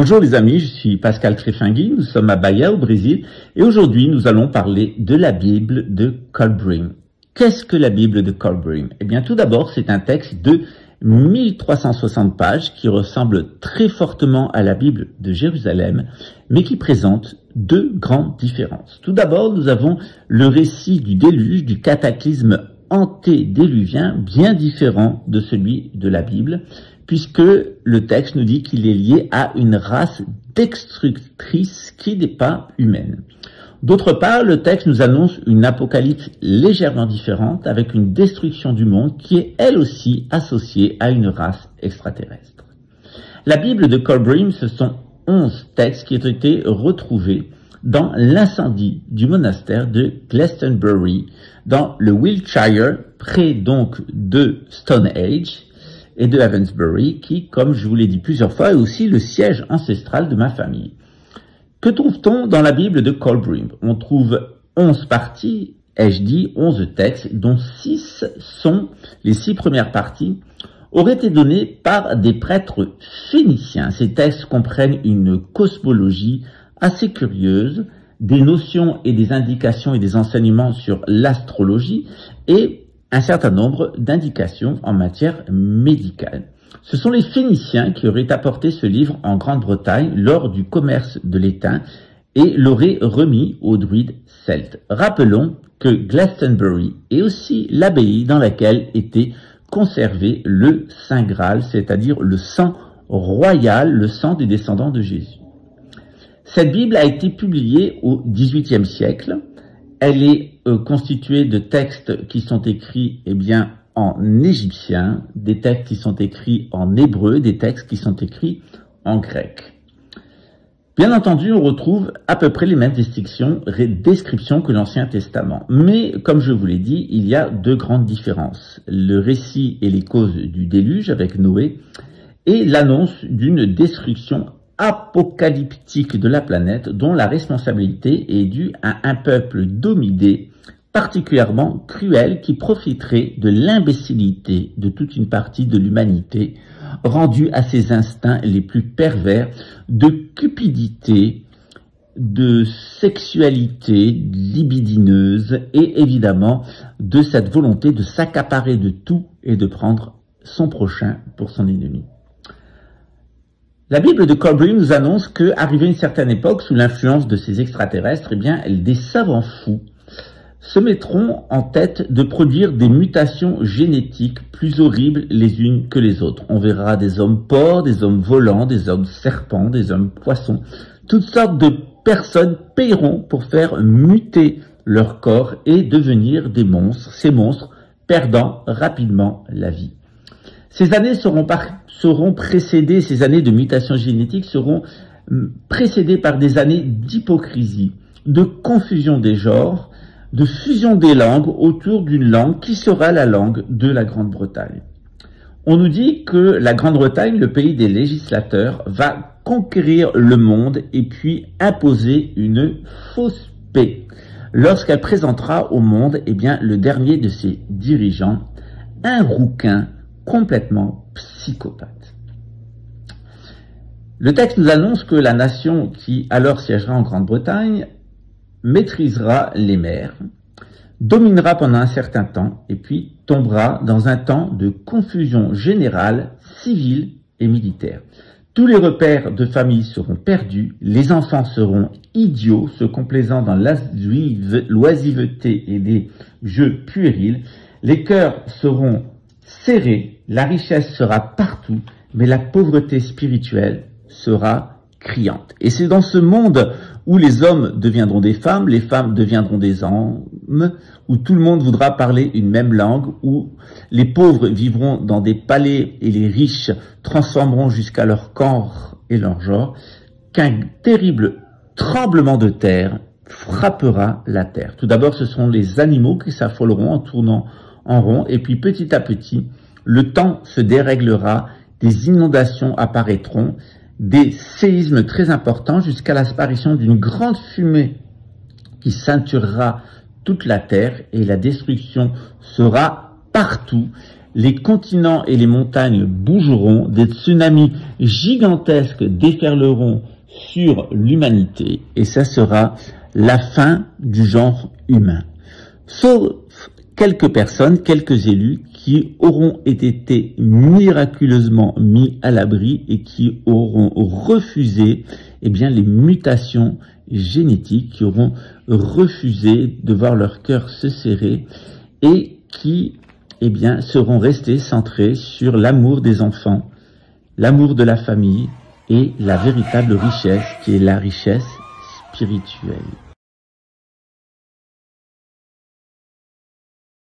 Bonjour les amis, je suis Pascal Trefingui, nous sommes à Bahia au Brésil et aujourd'hui nous allons parler de la Bible de Kolbring. Qu'est-ce que la Bible de Kolbring? Eh bien tout d'abord c'est un texte de 1360 pages qui ressemble très fortement à la Bible de Jérusalem mais qui présente deux grandes différences. Tout d'abord nous avons le récit du déluge, du cataclysme antédéluvien bien différent de celui de la Bible, puisque le texte nous dit qu'il est lié à une race destructrice qui n'est pas humaine. D'autre part, le texte nous annonce une apocalypse légèrement différente, avec une destruction du monde qui est elle aussi associée à une race extraterrestre. La Bible de Kolbring, ce sont 11 textes qui ont été retrouvés dans l'incendie du monastère de Glastonbury, dans le Wiltshire, près donc de Stonehenge et de Avensbury, qui, comme je vous l'ai dit plusieurs fois, est aussi le siège ancestral de ma famille. Que trouve-t-on dans la Bible de Kolbring? On trouve 11 parties, ai-je dit, 11 textes, dont 6 sont, les 6 premières parties, auraient été donnés par des prêtres phéniciens. Ces textes comprennent une cosmologie assez curieuse, des notions et des indications et des enseignements sur l'astrologie et un certain nombre d'indications en matière médicale. Ce sont les Phéniciens qui auraient apporté ce livre en Grande-Bretagne lors du commerce de l'étain et l'auraient remis aux druides celtes. Rappelons que Glastonbury est aussi l'abbaye dans laquelle était conservé le Saint Graal, c'est-à-dire le sang royal, le sang des descendants de Jésus. Cette Bible a été publiée au XVIIIe siècle. Elle est constituée de textes qui sont écrits en égyptien, des textes qui sont écrits en hébreu, des textes qui sont écrits en grec. Bien entendu, on retrouve à peu près les mêmes descriptions que l'Ancien Testament. Mais, comme je vous l'ai dit, il y a deux grandes différences. Le récit et les causes du déluge avec Noé et l'annonce d'une destruction apocalyptique de la planète dont la responsabilité est due à un peuple dominé particulièrement cruel qui profiterait de l'imbécilité de toute une partie de l'humanité rendue à ses instincts les plus pervers de cupidité, de sexualité libidineuse et évidemment de cette volonté de s'accaparer de tout et de prendre son prochain pour son ennemi. La Bible de Kolbring nous annonce qu'arrivée une certaine époque, sous l'influence de ces extraterrestres, des savants fous se mettront en tête de produire des mutations génétiques plus horribles les unes que les autres. On verra des hommes porcs, des hommes volants, des hommes serpents, des hommes poissons. Toutes sortes de personnes paieront pour faire muter leur corps et devenir des monstres, ces monstres perdant rapidement la vie. Ces années seront précédées, ces années de mutation génétique seront précédées par des années d'hypocrisie, de confusion des genres, de fusion des langues autour d'une langue qui sera la langue de la Grande-Bretagne. On nous dit que la Grande-Bretagne, le pays des législateurs, va conquérir le monde et puis imposer une fausse paix lorsqu'elle présentera au monde le dernier de ses dirigeants, un rouquin complètement psychopathe. Le texte nous annonce que la nation qui alors siégera en Grande-Bretagne maîtrisera les mers, dominera pendant un certain temps et puis tombera dans un temps de confusion générale, civile et militaire. Tous les repères de famille seront perdus, les enfants seront idiots, se complaisant dans l'oisiveté et des jeux puérils, les cœurs seront serrés, la richesse sera partout, mais la pauvreté spirituelle sera criante. Et c'est dans ce monde où les hommes deviendront des femmes, les femmes deviendront des hommes, où tout le monde voudra parler une même langue, où les pauvres vivront dans des palais et les riches transformeront jusqu'à leur corps et leur genre, qu'un terrible tremblement de terre frappera la terre. Tout d'abord, ce seront les animaux qui s'affoleront en tournant en rond, et puis petit à petit, le temps se déréglera, des inondations apparaîtront, des séismes très importants jusqu'à l'apparition d'une grande fumée qui ceinturera toute la terre et la destruction sera partout. les continents et les montagnes bougeront, des tsunamis gigantesques déferleront sur l'humanité et ça sera la fin du genre humain. Sauf quelques personnes, quelques élus qui auront été miraculeusement mis à l'abri et qui auront refusé les mutations génétiques, qui auront refusé de voir leur cœur se serrer et qui seront restés centrés sur l'amour des enfants, l'amour de la famille et la véritable richesse qui est la richesse spirituelle.